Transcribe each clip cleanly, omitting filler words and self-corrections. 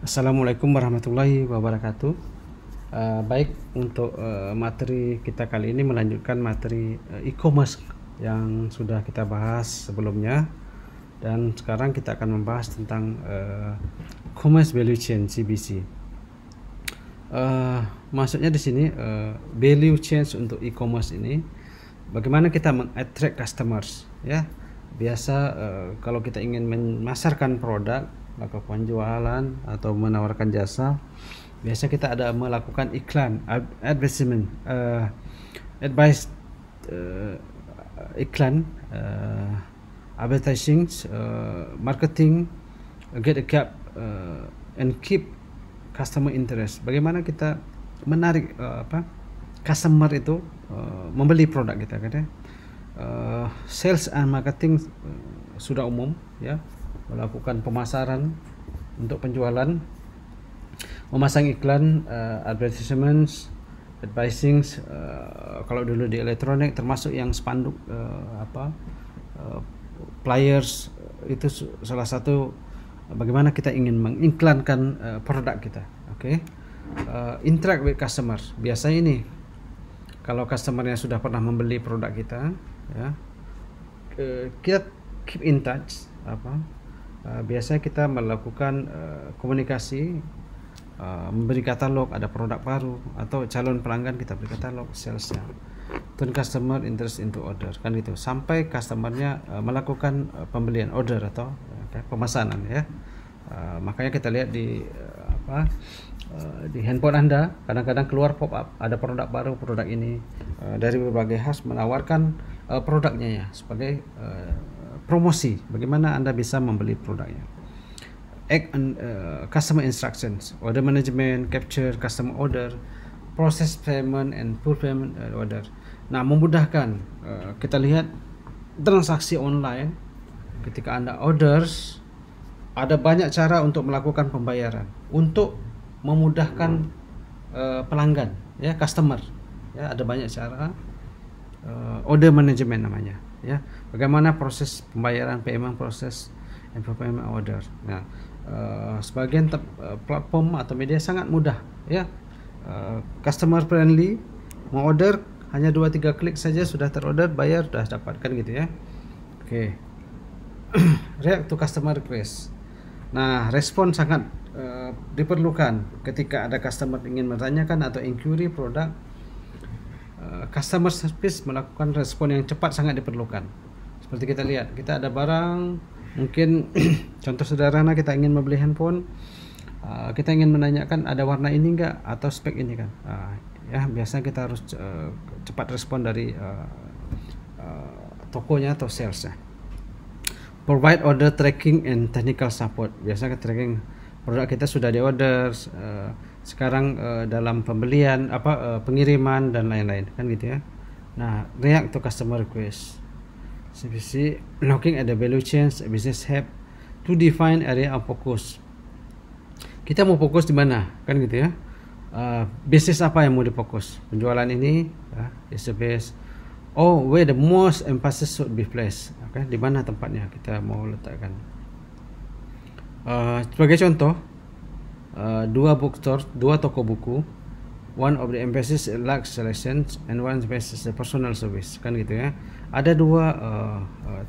Assalamualaikum warahmatullahi wabarakatuh. Baik, untuk materi kita kali ini melanjutkan materi e-commerce yang sudah kita bahas sebelumnya, dan sekarang kita akan membahas tentang commerce value chain (CVC). Maksudnya di sini value chain untuk e-commerce ini, bagaimana kita meng-attract customers, ya. Biasa kalau kita ingin memasarkan produk, melakukan jualan atau menawarkan jasa, biasa kita ada melakukan iklan, advertisement, advice, iklan, advertising, marketing, get a gap, and keep customer interest. Bagaimana kita menarik customer itu membeli produk kita, kan ya. Sales and marketing sudah umum, ya, melakukan pemasaran untuk penjualan, memasang iklan, advertisements, advising, kalau dulu di elektronik termasuk yang spanduk, flyers, itu salah satu bagaimana kita ingin mengiklankan produk kita. Interact with customer. Biasanya ini kalau customernya sudah pernah membeli produk kita, ya, kita keep in touch. Biasanya kita melakukan komunikasi, memberi katalog, ada produk baru atau calon pelanggan kita beri katalog, salesnya, turn customer interest into order, kan gitu, sampai customernya melakukan pembelian, order atau pemesanan, ya. Makanya kita lihat di di handphone Anda kadang-kadang keluar pop up, ada produk baru, produk ini dari berbagai khas menawarkan produknya, ya, sebagai promosi, bagaimana Anda bisa membeli produknya. Act on customer instructions, order management, capture customer order, process payment and full payment order. Nah, memudahkan, kita lihat transaksi online ketika Anda orders, ada banyak cara untuk melakukan pembayaran untuk memudahkan pelanggan, ya, customer, ya, ada banyak cara. Order management namanya, ya, bagaimana proses pembayaran, payment process and payment order. Nah, sebagian platform atau media sangat mudah, ya, customer friendly, mau order hanya 2-3 klik saja sudah terorder, bayar, sudah dapatkan, gitu, ya. React to customer request. Nah, respon sangat diperlukan ketika ada customer ingin menanyakan atau inquiry produk. Customer service melakukan respon yang cepat sangat diperlukan. Seperti kita lihat, kita ada barang, mungkin contoh sederhana, kita ingin membeli handphone, kita ingin menanyakan ada warna ini enggak atau spek ini, kan. Ya, biasanya kita harus cepat respon dari tokonya atau salesnya. Provide order tracking and technical support. Biasanya tracking produk kita sudah di order, sekarang dalam pembelian, pengiriman dan lain-lain, kan gitu, ya. Nah, react to customer request. CVC, looking at the value chain, business have to define area of focus. Kita mau fokus di mana, kan gitu, ya. Bisnis apa yang mau difokus? Penjualan ini, is the best. Where the most emphasis should be placed. Di mana tempatnya kita mau letakkan. Sebagai contoh, dua toko buku, one of the emphasis large selection and one emphasis personal service, kan gitu, ya. Ada dua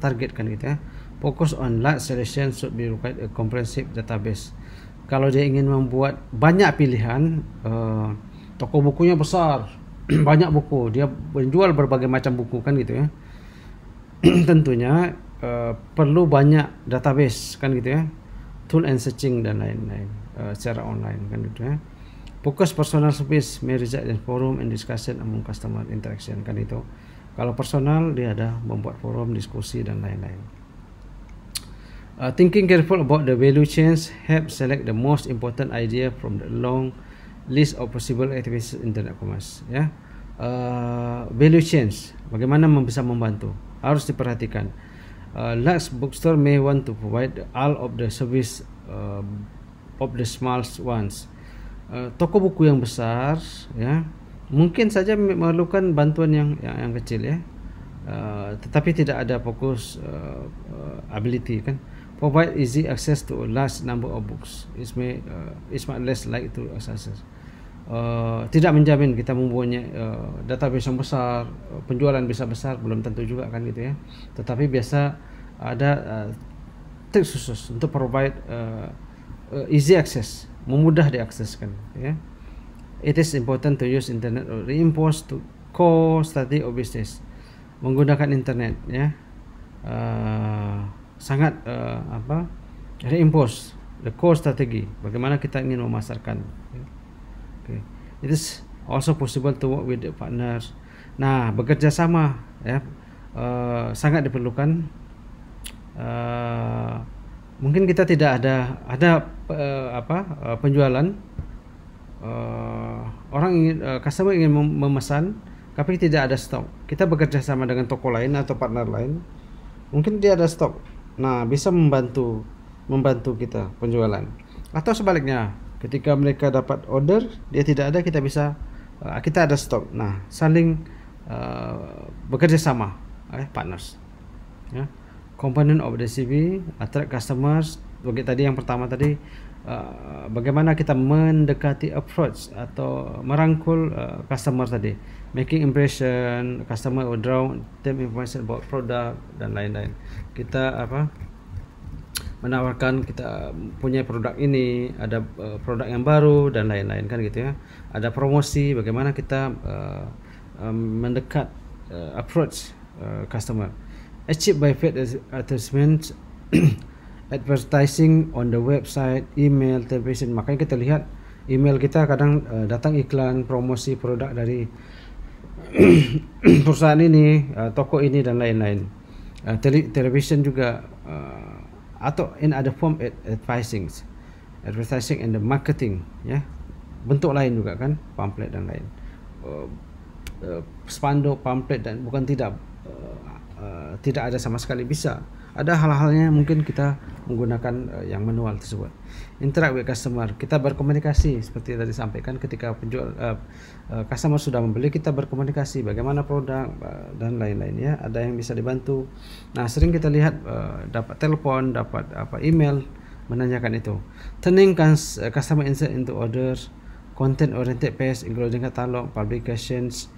target, kan gitu, ya. Focus on large selection should be required a comprehensive database. Kalau dia ingin membuat banyak pilihan, toko bukunya besar, banyak buku, dia menjual berbagai macam buku, kan gitu, ya. Tentunya perlu banyak database, kan gitu, ya, tool and searching dan lain-lain secara online, kan gitu, ya. Focus personal service may result in forum and discussion among customer interaction, kan itu. Kalau personal, dia ada membuat forum, diskusi dan lain-lain. Thinking careful about the value chains help select the most important idea from the long list of possible activities internet commerce, ya. Value chains, bagaimana bisa membantu, harus diperhatikan. Large bookstore may want to provide all of the service of the small ones. Toko buku yang besar, ya, mungkin saja memerlukan bantuan yang kecil, ya, tetapi tidak ada fokus ability, kan. provide easy access to a large number of books. It's much less like to access. Tidak menjamin kita mempunyai database yang besar, penjualan bisa besar, belum tentu juga kan gitu ya. Tetapi biasa ada tips khusus untuk provide easy access, memudah diakseskan ya. It is important to use internet or reinforce to core strategy of business. Menggunakan internet ya. Sangat reinforce the core strategy, bagaimana kita ingin memasarkan. Okay. It is also possible to work with the partners. Nah, bekerja sama ya sangat diperlukan. Mungkin kita tidak ada penjualan, orang ingin customer ingin memesan tapi tidak ada stok. Kita bekerja sama dengan toko lain atau partner lain, mungkin dia ada stok. Nah, bisa membantu kita penjualan. Atau sebaliknya, ketika mereka dapat order, dia tidak ada, kita ada stok. Nah, saling bekerja sama, partners. Ya. Component of DCB, attract customers. Bagi tadi yang pertama tadi, bagaimana kita mendekati approach atau merangkul customer tadi, making impression, customer will draw them information about product dan lain-lain. Kita menawarkan kita punya produk ini, ada produk yang baru dan lain-lain kan gitu ya. Ada promosi, bagaimana kita mendekat approach customer. Achieved by paid advertisements, advertising on the website, email, television. Makanya kita lihat email kita kadang datang iklan promosi produk dari perusahaan ini, toko ini dan lain-lain. Television juga atau in other form advertising and the marketing ya. Bentuk lain juga kan, pamflet dan lain. Spanduk, pamflet dan bukan tidak ada sama sekali, bisa. Ada hal-halnya mungkin kita menggunakan yang manual tersebut. Interact with customer, kita berkomunikasi seperti tadi sampaikan, ketika customer sudah membeli, kita berkomunikasi bagaimana produk dan lain-lain ya. Ada yang bisa dibantu. Nah, sering kita lihat dapat telepon, dapat email menanyakan itu. Turning customer insight into orders, content oriented page including catalog, publications,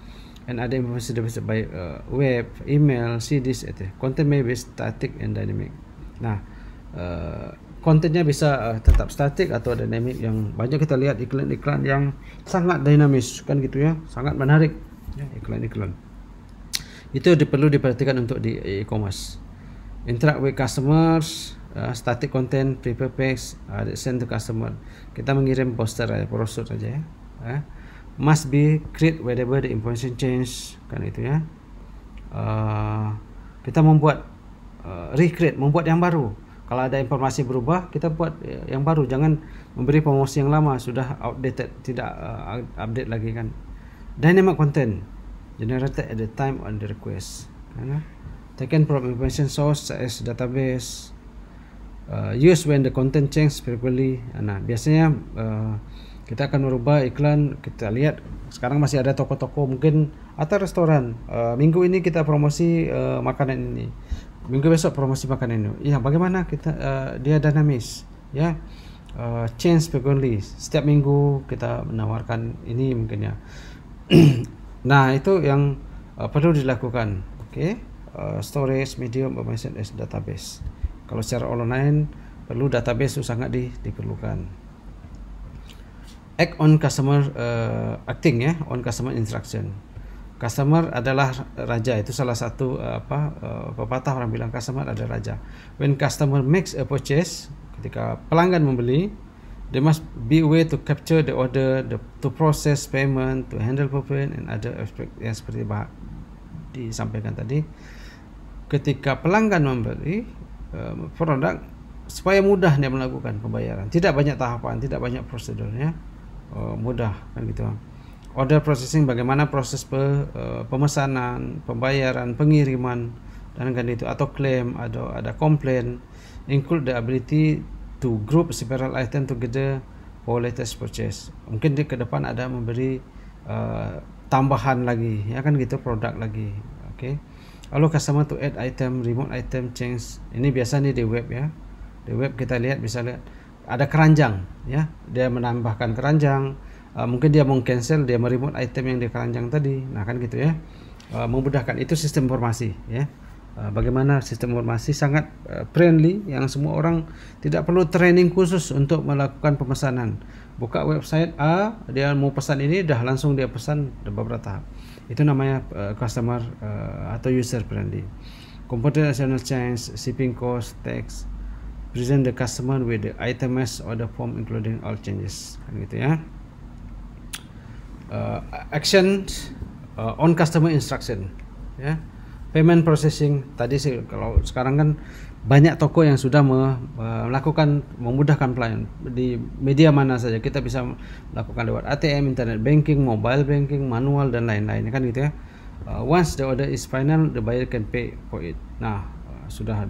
and other information distributed by web, email, CDs, etc. Content may be static and dynamic. Nah, kontennya bisa tetap static atau dynamic. Yang banyak kita lihat iklan-iklan yang sangat dinamis kan gitu ya, sangat menarik ya, iklan-iklan. Itu perlu diperhatikan untuk di e-commerce. Interact with customers, static content, prepare page, send to customer. Kita mengirim poster aja, brosur aja ya. Must be create wherever the information change kan itu ya. Kita membuat recreate, membuat yang baru. Kalau ada informasi berubah, kita buat yang baru. Jangan memberi promosi yang lama, sudah outdated, tidak update lagi kan. Dynamic content generated at the time on the request. Taken from information source such as database. Use when the content change frequently. Nah, biasanya kita akan merubah iklan. Kita lihat sekarang masih ada toko-toko mungkin atau restoran, minggu ini kita promosi makanan ini, minggu besok promosi makanan ini ya. Bagaimana kita dia dinamis ya, change frequently, setiap minggu kita menawarkan ini mungkin ya. Nah, itu yang perlu dilakukan. Storage medium information as database. Kalau secara online perlu database itu sangat diperlukan. Act on customer acting ya, on customer instruction. Customer adalah raja, itu salah satu pepatah orang bilang customer adalah raja. When customer makes a purchase, ketika pelanggan membeli, they must be way to capture the order, to process payment, to handle payment and other aspect yang seperti disampaikan tadi. Ketika pelanggan membeli produk, supaya mudah dia melakukan pembayaran, tidak banyak tahapan, tidak banyak prosedurnya. Mudah kan gitu. Order processing, bagaimana proses pemesanan, pembayaran, pengiriman dan kan itu, atau claim, ada komplain. Include the ability to group several item together for latest purchase. Mungkin di ke depan ada memberi tambahan lagi ya kan gitu, produk lagi. Lalu customer to add item, remote item, change. Ini biasa nih di web ya. Di web kita lihat, bisa lihat ada keranjang, ya. Dia menambahkan keranjang, mungkin dia mau cancel, dia meremote item yang di keranjang tadi. Nah, kan gitu ya. Memudahkan. Itu sistem informasi, ya. Bagaimana sistem informasi sangat friendly, yang semua orang tidak perlu training khusus untuk melakukan pemesanan. Buka website A, dia mau pesan ini, dah langsung dia pesan beberapa tahap. Itu namanya customer atau user friendly. Computational change, shipping cost, tax, present the customer with the itemized order form including all changes, kan gitu ya. Action on customer instruction, ya. Payment processing tadi sih, kalau sekarang kan banyak toko yang sudah melakukan, memudahkan pelayanan di media mana saja kita bisa melakukan lewat ATM, internet banking, mobile banking, manual dan lain-lain, kan gitu ya. Once the order is final, the buyer can pay for it. Nah,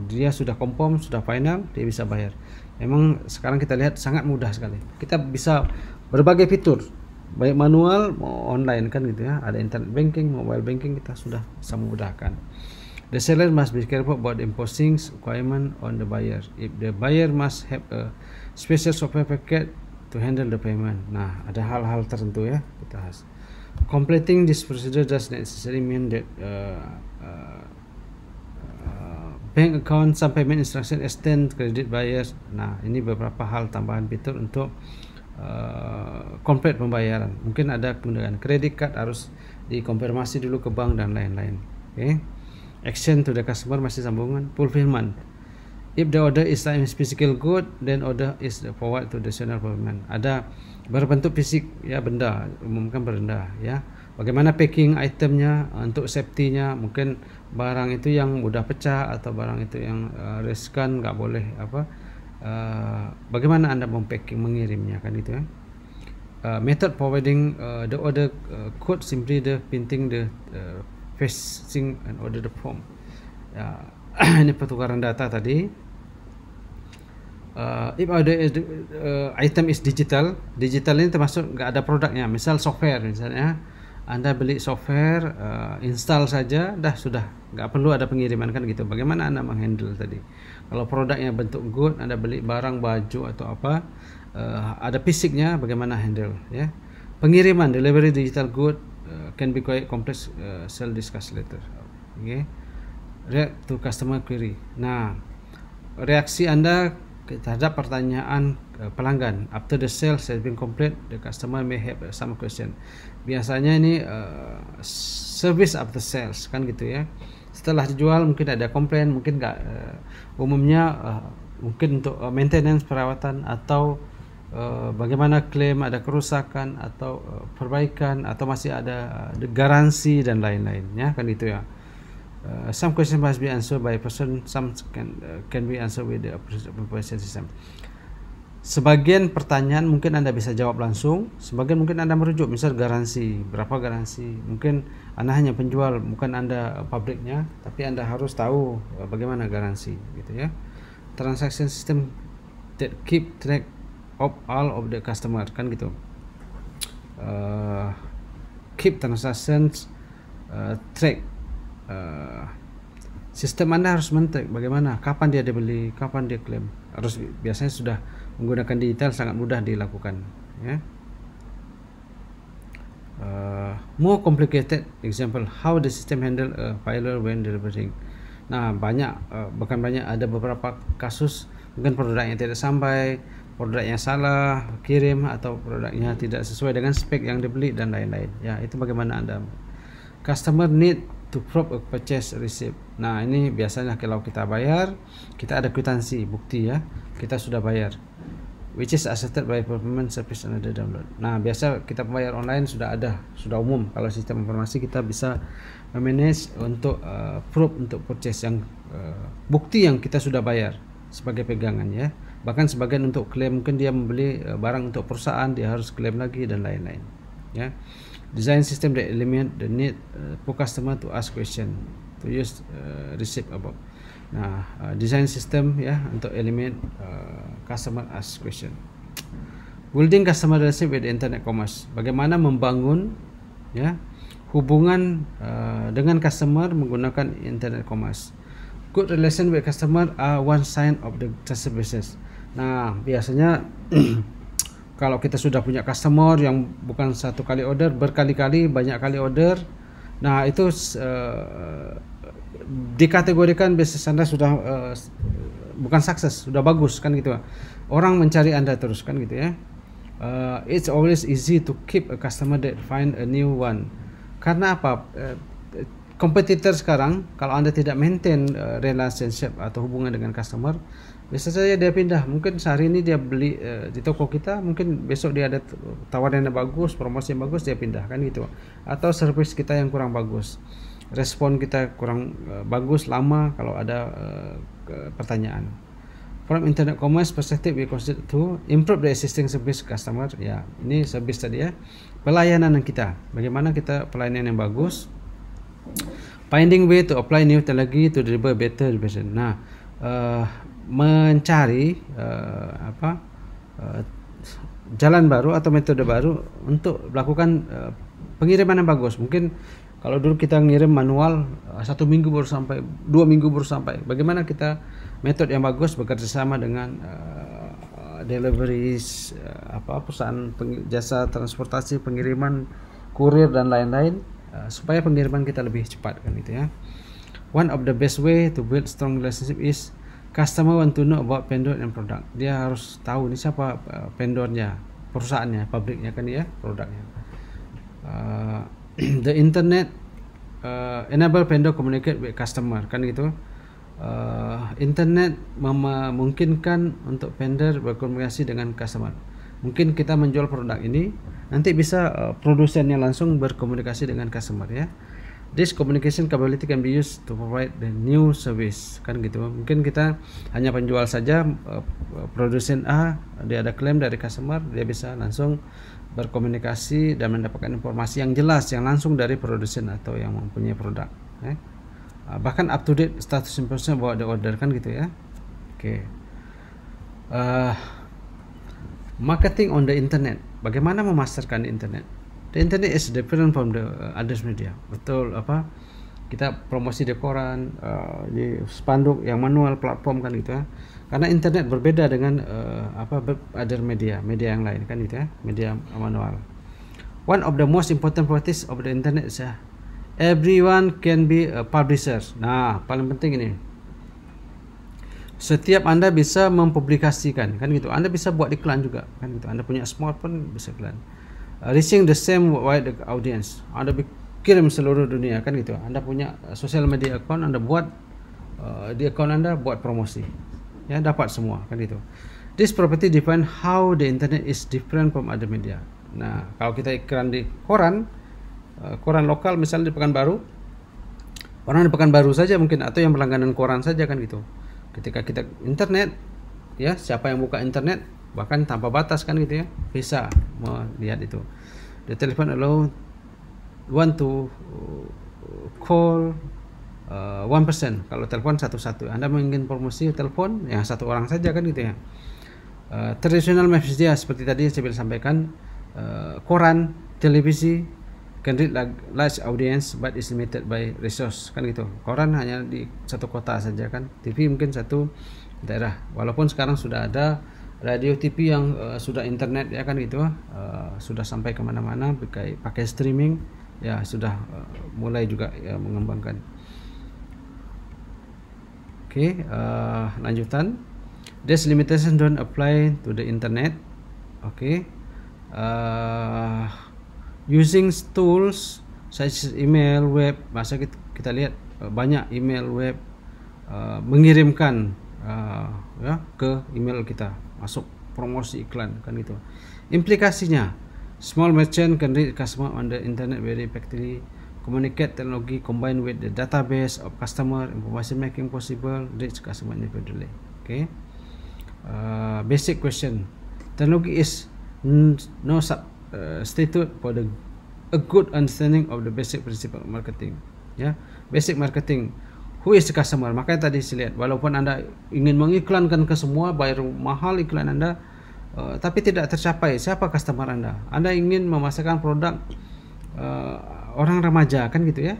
dia sudah confirm, sudah final, dia bisa bayar. Memang sekarang kita lihat sangat mudah sekali. Kita bisa berbagai fitur, baik manual mau online, kan gitu ya. Ada internet banking, mobile banking, kita sudah bisa memudahkan. The seller must be careful about imposing requirement on the buyer. If the buyer must have a special software packet to handle the payment. Nah, ada hal-hal tertentu ya kita bahas. Completing this procedure does necessarily mean that bank account, some payment instruction, extend credit buyers. Nah, ini beberapa hal tambahan fitur untuk complete pembayaran. Mungkin ada kemudahan credit card harus dikonfirmasi dulu ke bank dan lain-lain. Okay. Action to the customer, masih sambungan. Fulfillment. If the order is a physical good, then order is forward to the seller fulfillment. Ada berbentuk fisik, ya, benda, umumkan benda, ya. Bagaimana packing itemnya untuk safety-nya, mungkin barang itu yang mudah pecah atau barang itu yang riskan, nggak boleh apa. Bagaimana Anda mempacking, mengirimnya, kan itu ya. Method forwarding the order code, simply the printing the facing and order the form. Ya, ini pertukaran data tadi. If order item is digital ini termasuk nggak ada produknya. Misal software, misalnya Anda beli software, install saja, dah sudah, nggak perlu ada pengiriman, kan gitu. Bagaimana Anda menghandle tadi? Kalau produknya bentuk good, Anda beli barang, baju atau apa, ada fisiknya, bagaimana handle, ya. Pengiriman, delivery digital good can be quite complex, shall discuss later. Okay. React to customer query. Nah, reaksi Anda terhadap pertanyaan pelanggan. After the sales has been complete, the customer may have some question. Biasanya ini service after sales, kan gitu ya. Setelah dijual mungkin ada komplain, mungkin nggak, umumnya mungkin untuk maintenance, perawatan, atau bagaimana klaim, ada kerusakan atau perbaikan, atau masih ada garansi dan lain-lain, ya, kan itu ya. Some questions must be answered by a person, some can be answered with the appropriate system. Sebagian pertanyaan mungkin Anda bisa jawab langsung, sebagian mungkin Anda merujuk, misal garansi, berapa garansi. Mungkin Anda hanya penjual, bukan Anda pabriknya, tapi Anda harus tahu bagaimana garansi, gitu ya. Transaction system that keep track of all of the customer, kan gitu. Keep transactions track. Sistem Anda harus men-track bagaimana, kapan dia dibeli, kapan dia klaim. Harus, biasanya sudah menggunakan digital, sangat mudah dilakukan, ya. More complicated example, how the system handle a failure when delivering. Nah, bahkan banyak, ada beberapa kasus mungkin produknya tidak sampai, produknya salah kirim, atau produknya tidak sesuai dengan spek yang dibeli dan lain-lain, ya. Itu bagaimana Anda. Customer need to prove a purchase receipt. Nah, ini biasanya kalau kita bayar, kita ada kwitansi, bukti, ya, kita sudah bayar, which is accepted by performance service and other download. Nah, biasa kita bayar online sudah umum. Kalau sistem informasi kita bisa memanage untuk proof untuk purchase, yang bukti yang kita sudah bayar sebagai pegangan, ya. Bahkan sebagian untuk klaim, mungkin dia membeli barang untuk perusahaan, dia harus klaim lagi dan lain-lain, ya. Design system that eliminate the need for customer to ask question, to use receipt above. Nah, design system, ya, untuk eliminate customer ask question. Building customer relationship with internet commerce. Bagaimana membangun, ya, hubungan dengan customer menggunakan internet commerce. Good relation with customer are one sign of the trusted business. Nah, biasanya kalau kita sudah punya customer yang bukan satu kali order, berkali-kali, banyak kali order, nah itu dikategorikan bisnis Anda sudah bukan sukses, sudah bagus kan gitu. Orang mencari Anda terus kan gitu ya. It's always easy to keep a customer that find a new one. Karena apa? Kompetitor sekarang kalau Anda tidak maintain relationship atau hubungan dengan customer, bisa saja dia pindah. Mungkin sehari ini dia beli di toko kita, mungkin besok dia ada tawaran yang bagus, promosi yang bagus, dia pindah kan gitu. Atau service kita yang kurang bagus, respon kita kurang bagus, lama kalau ada pertanyaan. From internet commerce perspective, we consider to improve the existing service customer. Ya, ini service tadi ya. Pelayanan kita, bagaimana kita pelayanan yang bagus. Finding way to apply new technology to deliver better version. Nah, mencari jalan baru atau metode baru untuk melakukan pengiriman yang bagus. Mungkin kalau dulu kita ngirim manual 1 minggu baru sampai, 2 minggu baru sampai. Bagaimana kita metode yang bagus bekerja sama dengan deliveries, perusahaan jasa transportasi, pengiriman, kurir dan lain-lain. Supaya pengiriman kita lebih cepat kan gitu ya. One of the best way to build strong relationship is customer want to know about vendor and product. Dia harus tahu nih siapa vendornya, perusahaannya, pabriknya kan ya, produknya. The internet enable vendor communicate with customer kan gitu. Internet memungkinkan untuk vendor berkomunikasi dengan customer. Mungkin kita menjual produk ini, nanti bisa produsennya langsung berkomunikasi dengan customer ya. This communication capability can be used to provide the new service kan gitu. Mungkin kita hanya penjual saja, produsen A, dia ada klaim dari customer, dia bisa langsung berkomunikasi dan mendapatkan informasi yang jelas, yang langsung dari produsen atau yang mempunyai produk. Bahkan up to date status information about the order kan gitu ya. Oke. Marketing on the internet. Bagaimana memasarkan di internet? The internet is different from the other media. Betul apa? Kita promosi di koran, di spanduk yang manual platform kan gitu ya. Karena internet berbeda dengan other media yang lain kan gitu ya, media manual. One of the most important properties of the internet is everyone can be a publisher. Nah, paling penting ini. Setiap Anda bisa mempublikasikan kan gitu. Anda bisa buat iklan juga kan gitu. Anda punya smartphone bisa iklan. Reaching the same wide audience. Anda kirim seluruh dunia kan gitu. Anda punya social media account, Anda buat di account Anda buat promosi. Ya, dapat semua kan gitu. This property define how the internet is different from other media. Nah, kalau kita iklan di koran, koran lokal misalnya di Pekanbaru, orang di Pekanbaru saja mungkin, atau yang berlangganan koran saja kan gitu. Ketika kita internet, ya siapa yang buka internet bahkan tanpa batas kan gitu ya, bisa melihat itu. The telephone allow one to call 1%. Kalau telepon satu-satu, Anda ingin promosi telepon yang satu orang saja kan gitu ya. Traditional media seperti tadi saya sampaikan, koran, televisi can reach large audience but is limited by resource kan gitu. Koran hanya di satu kota saja kan. TV mungkin satu daerah. Walaupun sekarang sudah ada radio TV yang sudah internet ya kan gitu, sudah sampai kemana-mana pakai streaming ya, sudah mulai juga ya, mengembangkan. Oke, lanjutan. This limitation don't apply to the internet. Oke. Using tools such as email, web, masa kita lihat banyak email, web, mengirimkan ya ke email kita, masuk promosi iklan kan gitu. Implikasinya, small merchant can reach customer on the internet very effectively. Communicate technology combined with the database of customer, information making possible reach customer individually. Okay. Basic question. Technology is no substitute for a good understanding of the basic principle of marketing. Ya, basic marketing. Who is the customer? Makanya tadi saya lihat, walaupun Anda ingin mengiklankan ke semua, bayar mahal iklan Anda, tapi tidak tercapai siapa customer Anda. Anda ingin memasarkan produk orang remaja kan gitu ya,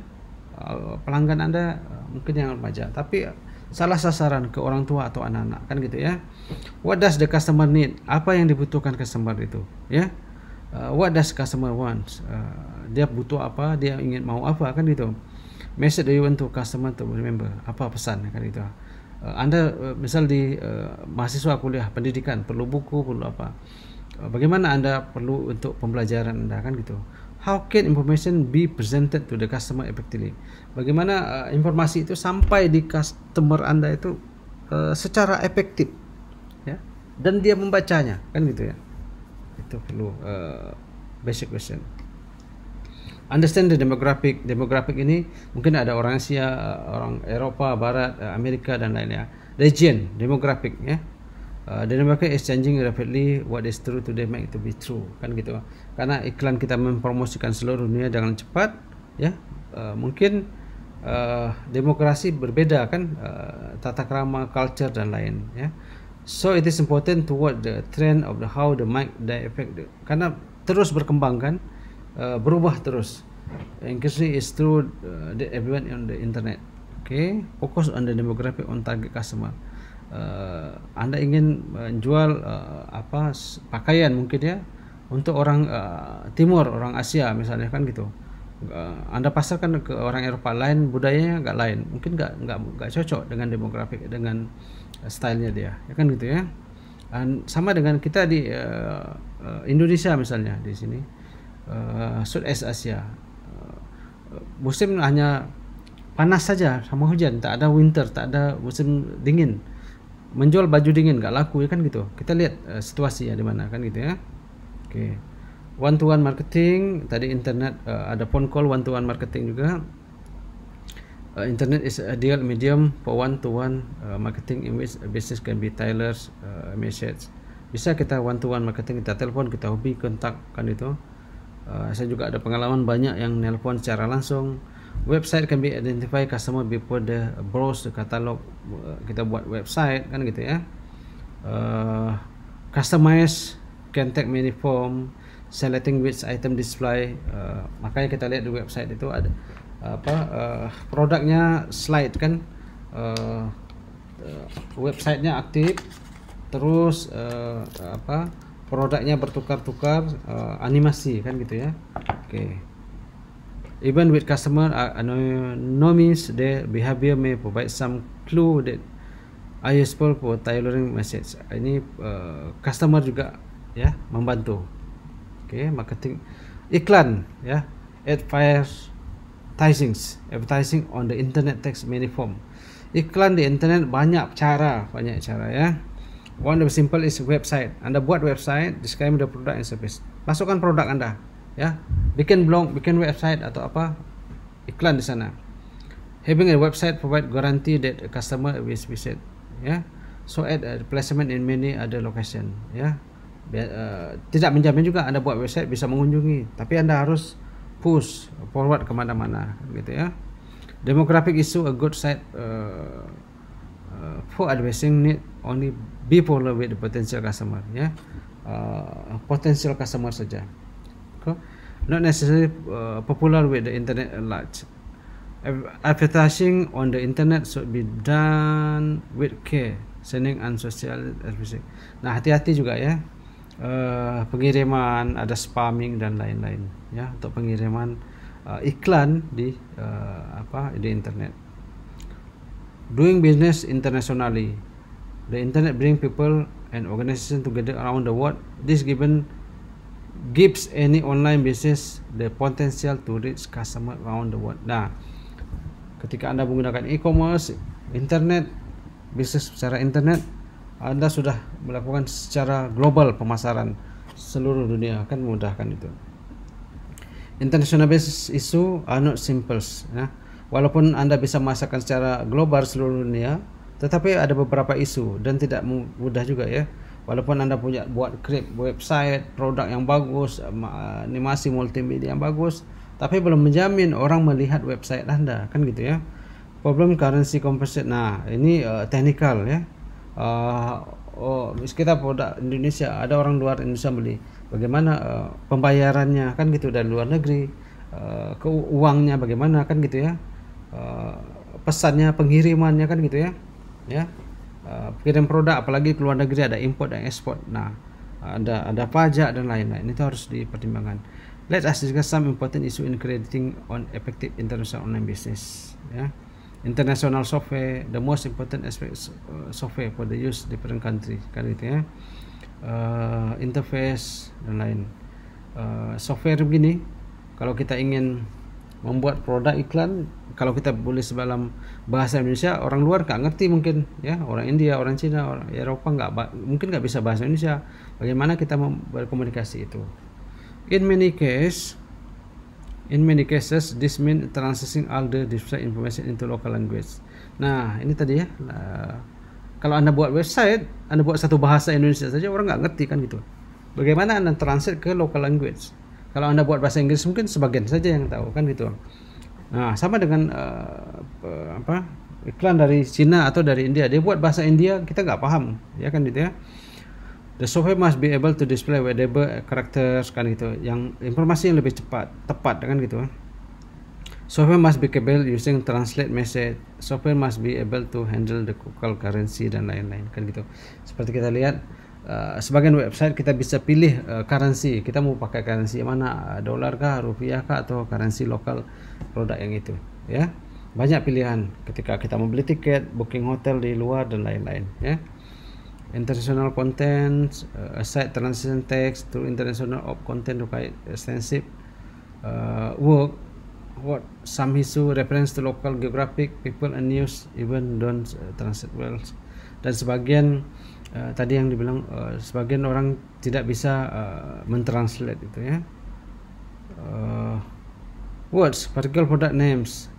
pelanggan Anda mungkin yang remaja, tapi salah sasaran ke orang tua atau anak-anak, kan gitu ya. What does the customer need? Apa yang dibutuhkan customer itu, ya. What does customer wants? Dia butuh apa, dia ingin mau apa, kan gitu. Message do you want to customer to remember? Apa pesan, kan gitu. Anda misal di mahasiswa kuliah pendidikan perlu buku, perlu apa, bagaimana Anda perlu untuk pembelajaran Anda, kan gitu. How can information be presented to the customer effectively? Bagaimana informasi itu sampai di customer Anda itu secara efektif, ya, dan dia membacanya, kan gitu ya. Itu perlu basic question. Understand the demographic. Demographic ini mungkin ada orang Asia, orang Eropa Barat, Amerika dan lainnya. Region, demographic, ya. The demographic is changing rapidly. What is true today make to be true, kan gitu. Karena iklan kita mempromosikan seluruh dunia dengan cepat, ya. Mungkin demokrasi berbeda, kan, tata krama, culture dan lain, ya. So it is important to watch the trend of the how the mic the effect, karena terus berkembang, kan, berubah terus. Increasingly is through the everyone on the internet. Okay, focus on the demographic on target customer. Anda ingin menjual pakaian mungkin, ya, untuk orang timur, orang Asia misalnya, kan gitu. Anda pasarkan ke orang Eropa, lain budayanya, nggak lain, mungkin nggak cocok dengan demografik, dengan stylenya dia, ya, kan gitu ya. Dan sama dengan kita di Indonesia misalnya, di sini Southeast Asia, musim hanya panas saja sama hujan, tak ada winter, tak ada musim dingin. Menjual baju dingin nggak laku, ya, kan gitu. Kita lihat situasi ya di mana, kan gitu ya. Oke. One to one marketing, tadi internet, ada phone call, one to one marketing juga. Internet is ideal medium for one to one marketing in which a business can be tailored message. Bisa kita one to one marketing, kita telepon, kita hobi kontak, kan itu. Saya juga ada pengalaman banyak yang nelpon secara langsung. Website can be identify customer before the browse the catalog. Kita buat website, kan gitu ya. Customize can take many form, selecting which item display. Makanya kita lihat di website itu ada produknya slide, kan. Websitenya aktif, terus produknya bertukar-tukar, animasi, kan gitu ya. Oke. Even with customer anonymous, their behavior may provide some clue that are useful for tailoring message. Ini customer juga, ya, membantu. Oke, marketing, iklan, ya, advertising on the internet takes many form. Iklan di internet banyak cara, ya. One of the simple is website. Anda buat website, describe the product and service. Masukkan produk Anda, ya. Bikin blog, bikin website atau apa, iklan di sana. Having a website provide guarantee that a customer will visit, ya. So add a placement in many other location, ya. Tidak menjamin juga Anda buat website bisa mengunjungi, tapi Anda harus push forward kemana-mana, gitu ya. Demographic issue, a good site for advertising need only be popular with the potential customer, ya. Potential customer saja. Not necessarily popular with the internet at large. Advertising on the internet should be done with care, sending unsocial advertising. Nah, hati-hati juga, ya. Pengiriman, ada spamming dan lain-lain, ya, untuk pengiriman iklan di di internet. Doing business internationally, the internet bring people and organization together around the world. This gives any online business the potential to reach customer around the world. Nah, ketika Anda menggunakan e-commerce, internet, bisnis secara internet, Anda sudah melakukan secara global pemasaran seluruh dunia, kan memudahkan itu. International business issue are not simple, ya. Walaupun Anda bisa memasarkan secara global seluruh dunia, tetapi ada beberapa isu dan tidak mudah juga, ya. Walaupun Anda buat create website, produk yang bagus, animasi multimedia yang bagus, tapi belum menjamin orang melihat website Anda, kan gitu ya. Problem currency conversion. Nah, ini technical, ya. Kita produk Indonesia, ada orang luar Indonesia beli. Bagaimana pembayarannya, kan gitu, dari luar negeri, uangnya bagaimana, kan gitu ya. Pesannya, pengirimannya, kan gitu ya. ya. Kirim produk, apalagi ke luar negeri ada import dan ekspor. Nah, ada pajak dan lain-lain. Itu harus dipertimbangkan. Let us discuss some important issue in creating on effective international online business. Ya. International software, the most important aspect software for the use different country, kan gitu ya. Interface dan lain. Software begini, kalau kita ingin membuat produk iklan, kalau kita boleh dalam bahasa Indonesia, orang luar nggak ngerti mungkin, ya, orang India, orang Cina, orang Eropa mungkin nggak bisa bahasa Indonesia. Bagaimana kita berkomunikasi itu? In many cases, this means translating all the display information into local language. Nah, ini tadi ya. Kalau Anda buat website, Anda buat satu bahasa Indonesia saja, orang nggak ngerti kan gitu. Bagaimana Anda translate ke local language? Kalau Anda buat bahasa Inggris mungkin sebagian saja yang tahu kan gitu. Nah, sama dengan iklan dari Cina atau dari India, dia buat bahasa India, kita nggak paham, ya kan gitu ya. The software must be able to display whatever characters, kan gitu, yang informasi yang lebih tepat kan gitu. Software must be capable using translate message. Software must be able to handle the local currency dan lain-lain, kan gitu. Seperti kita lihat, sebagian website kita bisa pilih currency, kita mau pakai currency mana, dolar kah, rupiah kah, atau currency lokal produk yang itu, ya. Banyak pilihan ketika kita mau beli tiket, booking hotel di luar dan lain-lain, ya. International content, site translation text to international of content require extensive work. What some issue reference to local geographic people and news even don't translate well. Dan sebagian tadi yang dibilang sebagian orang tidak bisa mentranslate itu, ya. Words, particular product names.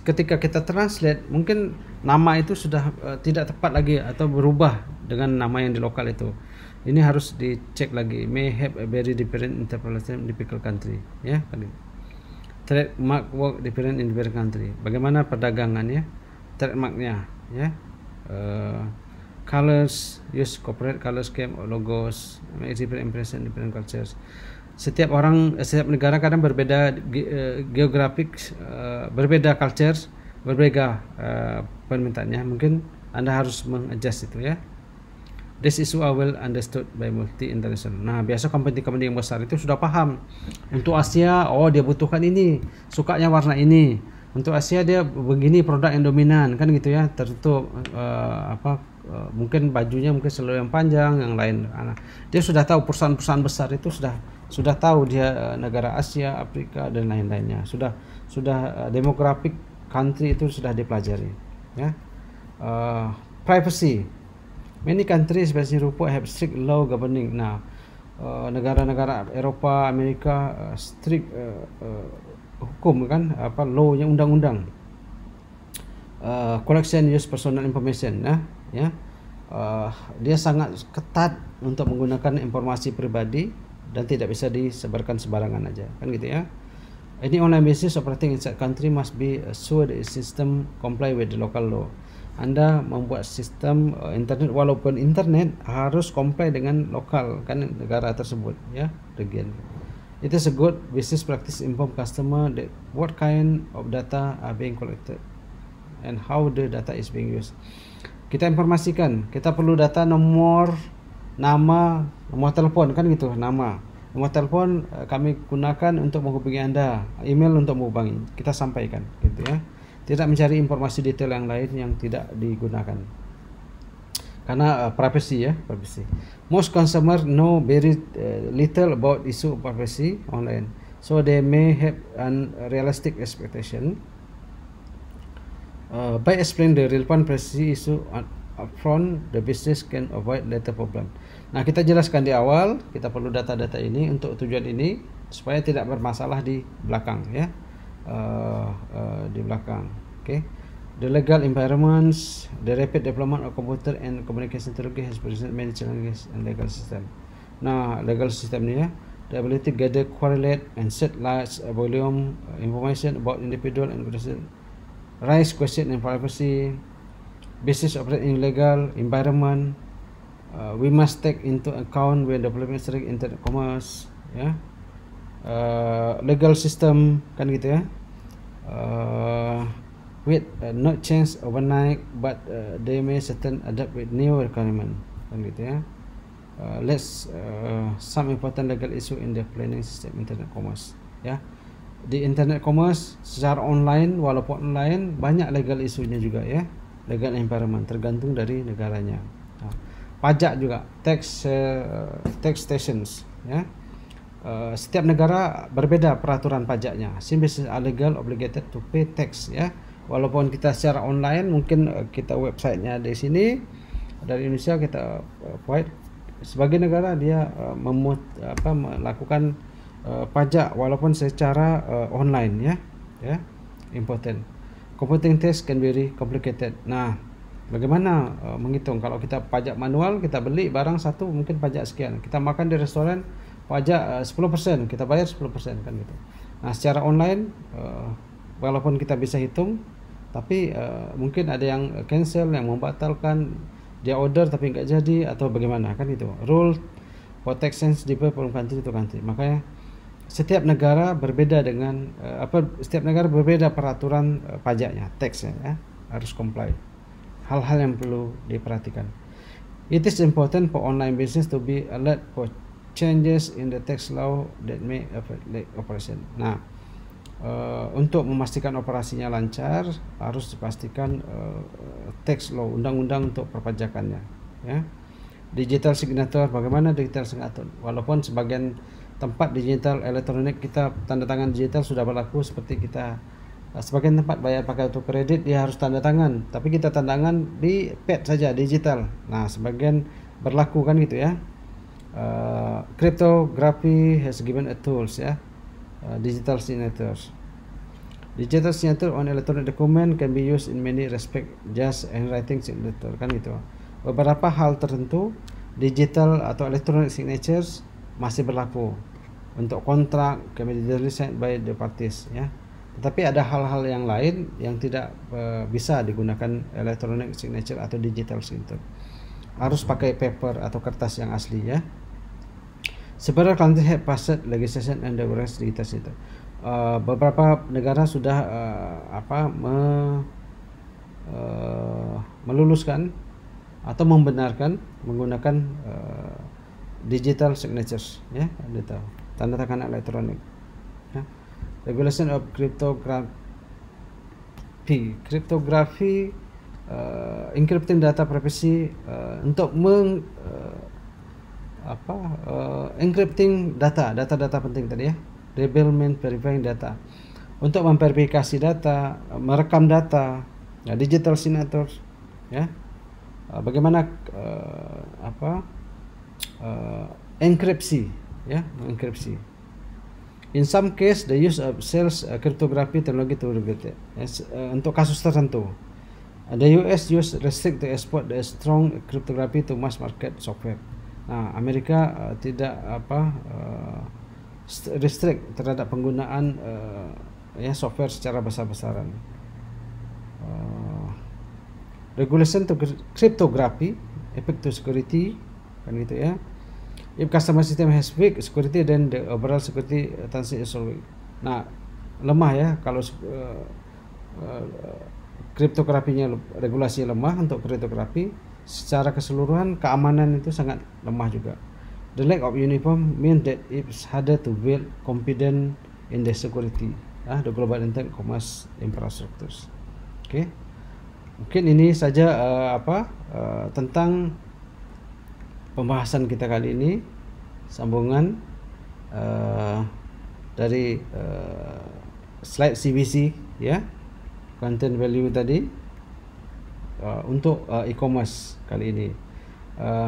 Ketika kita translate, mungkin nama itu sudah tidak tepat lagi atau berubah dengan nama yang di lokal itu. Ini harus dicek lagi. May have a very different interpretation in difficult country, ya. Trademark work different in different country. Bagaimana perdagangannya, trademarknya, ya. Colors, use corporate color scheme or logos, make different impression different cultures. Setiap negara kadang berbeda geografik, berbeda culture, berbeda permintaannya. Mungkin Anda harus mengadjust itu, ya. This issue are well understood by multi international. Nah, biasa company-company yang besar itu sudah paham. Untuk Asia, dia butuhkan ini, sukanya warna ini. Untuk Asia dia begini produk yang dominan, kan gitu ya. Tertutup mungkin bajunya mungkin selalu yang panjang, yang lain. Dia sudah tahu, perusahaan-perusahaan besar itu sudah tahu dia negara Asia, Afrika dan lain-lainnya. Sudah demographic country itu sudah dipelajari, ya. Privacy. Many countries especially Eropa have strict law governing. Nah, negara-negara Eropa, Amerika strict hukum, kan, law yang undang-undang. Collection use personal information, ya. Dia sangat ketat untuk menggunakan informasi pribadi dan tidak bisa disebarkan sembarangan aja, kan gitu ya. Any online business operating inside country must be assured the system comply with the local law. Anda membuat sistem internet, walaupun internet harus comply dengan lokal, kan, negara tersebut, ya, region. It is a good business practice inform customer that what kind of data are being collected and how the data is being used. Kita informasikan, kita perlu data nomor, nama, nomor telepon, kan gitu, nama. Nomor telepon kami gunakan untuk menghubungi Anda, email untuk menghubungi, kita sampaikan, gitu ya. Tidak mencari informasi detail yang lain yang tidak digunakan. Karena privacy, ya, privacy. Most consumer know very little about issue of privacy online, so they may have unrealistic expectation. By explaining the relevant privacy issue upfront, the business can avoid later problem. Nah, kita jelaskan di awal, kita perlu data-data ini untuk tujuan ini supaya tidak bermasalah di belakang, ya. Di belakang, okay. The legal environments, the rapid development of computer and communication technology has presented many challenges in legal system. Nah, legal system ni, ya, the ability to gather, correlate and set large volume information about individual and person, raise question in privacy, business operate in legal environment. We must take into account when developing strict internet commerce, ya. Legal system, kan gitu ya. with not change overnight, but they may certain adapt with new requirement, kan gitu ya. Let's some important legal issue in the planning system internet commerce, ya. Di internet commerce secara online, walaupun online banyak legal isunya juga ya, legal environment tergantung dari negaranya. Pajak juga, taxations ya. Setiap negara berbeda peraturan pajaknya. Some businesses are legal obligated to pay tax ya. Walaupun kita secara online mungkin kita websitenya di sini dari Indonesia kita provide, sebagai negara dia melakukan pajak walaupun secara online ya important. Computing tax can be very complicated. Nah, bagaimana menghitung? Kalau kita pajak manual, kita beli barang satu mungkin pajak sekian, kita makan di restoran pajak 10%, kita bayar 10% kan gitu. Nah, secara online walaupun kita bisa hitung, tapi mungkin ada yang cancel, yang membatalkan, dia order tapi nggak jadi atau bagaimana kan itu. Rule for taxation differ from country to country. Makanya setiap negara berbeda dengan setiap negara berbeda peraturan pajaknya, taxnya ya, harus comply. Hal-hal yang perlu diperhatikan. It is important for online business to be alert for changes in the tax law that may affect operation. Nah, untuk memastikan operasinya lancar harus dipastikan tax law, undang-undang untuk perpajakannya ya. Digital signature, bagaimana digital signature? Walaupun sebagian tempat digital elektronik kita tanda tangan digital sudah berlaku, seperti kita sebagian tempat bayar pakai kartu kredit dia harus tanda tangan, tapi kita tanda tangan di pad saja digital. Nah, sebagian berlaku kan gitu ya. Cryptography has given a tools ya. Digital signatures. Digital signature on electronic document can be used in many respect, just handwriting signature kan gitu. Beberapa hal tertentu digital atau electronic signatures masih berlaku untuk kontrak can be digitally signed by the parties ya. Tetapi ada hal-hal yang lain yang tidak bisa digunakan electronic signature atau digital signature. Harus pakai paper atau kertas yang asli ya. Several countries have passed legislation and the rest digital signature. Beberapa negara sudah meluluskan atau membenarkan menggunakan digital signatures ya, gitu. Tanda tangan elektronik ya. Regulation of cryptography encrypting data privacy untuk encrypting data penting tadi ya. Development verifying data untuk memverifikasi data, merekam data ya, digital signatures ya. Bagaimana enkripsi ya, mengenkripsi. In some case the use of sales cryptography technology to regulate untuk kasus tertentu. The US use restrict to export the strong cryptography to mass market software. Nah, Amerika tidak restrict terhadap penggunaan software secara besar-besaran. Regulation to cryptography, effect to security kan gitu ya. If customer system has weak security, then the overall security transition is weak. Nah, lemah ya kalau kriptografinya, regulasinya lemah untuk kriptografi, secara keseluruhan keamanan itu sangat lemah juga. The lack of uniform means that it's harder to build confidence in the security, the global internet commerce infrastructures. Oke. Mungkin ini saja tentang pembahasan kita kali ini, sambungan dari slide CBC ya, content value tadi untuk e-commerce kali ini.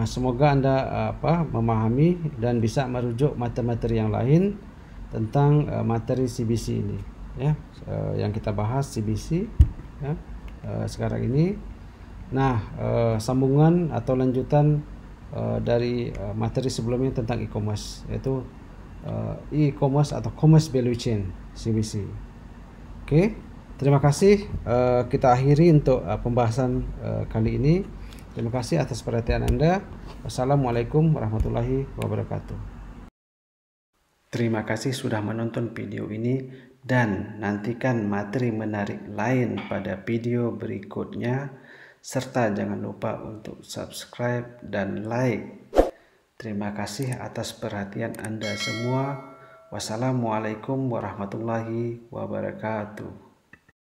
Semoga Anda memahami dan bisa merujuk materi yang lain tentang materi CBC ini ya, yang kita bahas CBC ya, sekarang ini. Nah, sambungan atau lanjutan dari materi sebelumnya tentang e-commerce, yaitu e-commerce atau commerce value chain CVC. Oke, terima kasih. Kita akhiri untuk pembahasan kali ini. Terima kasih atas perhatian Anda. Wassalamualaikum warahmatullahi wabarakatuh. Terima kasih sudah menonton video ini. Dan nantikan materi menarik lain pada video berikutnya, serta jangan lupa untuk subscribe dan like. Terima kasih atas perhatian Anda semua. Wassalamualaikum warahmatullahi wabarakatuh.